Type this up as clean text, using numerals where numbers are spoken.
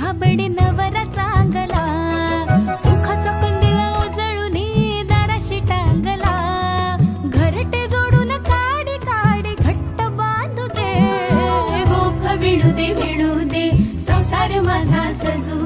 भाबडी नवरा चांगला, सुखाचा कंदीला उजळून दाराशी टांगला. घरटे जोडून काडी काडी घट्ट बांधू दे, गोफ विणू दे संसार माझा सजू